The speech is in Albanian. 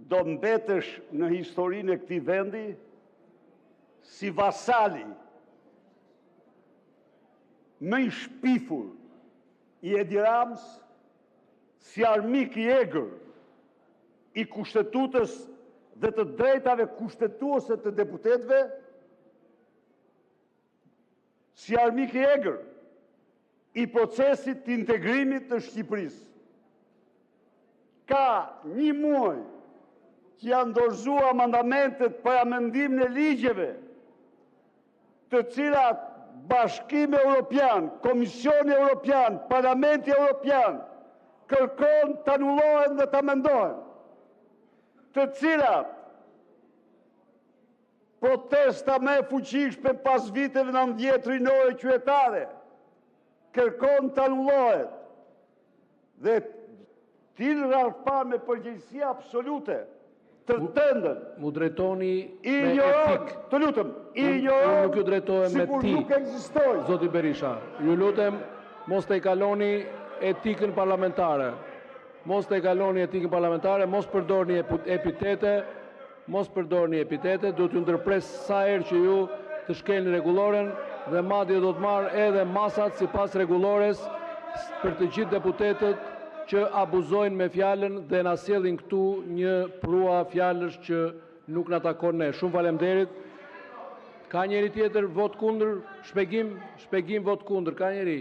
do mbetesh në historinë e këtij vendi si vasali më i shpifur i Edi Ramës, si armik i egër i kushtetutës dhe të drejtave kushtetuese të deputetëve, si armik i egër i procesit të integrimit të Shqipërisë. Ka një muaj që janë dorëzuar amandamentet për amendimin e ligjeve, të cilat Bashkimi Evropian, Komisioni Evropian, Parlamenti Evropian kërkon të anullohen dhe të amendohen, të cilat protesta me fuqishme pas viteve 90 rinore qytetare kërkon të anullohet dhe t'il rralpar me përgjegjësi absolute të tëndën. Mu drejtoni me etik. Të lutem, Unë nuk ju drejtohem me sikur ti, nuk ekzistoj. Zoti Berisha. Ju lutem, mos të i kaloni etikën parlamentare. Mos të i kaloni etikën parlamentare, mos përdorni epitete, do t'ju ndërpres sa herë që ju të shkelni rregulloren dhe madje do të marrë edhe masat sipas rregullores për të gjithë deputetët që abuzojnë me fjalën dhe na sjellin këtu një prua fjalësh që nuk na takon ne. Shumë faleminderit. Ka njëri tjetër vot kundër? Shpjegim vot kundër. Ka njëri?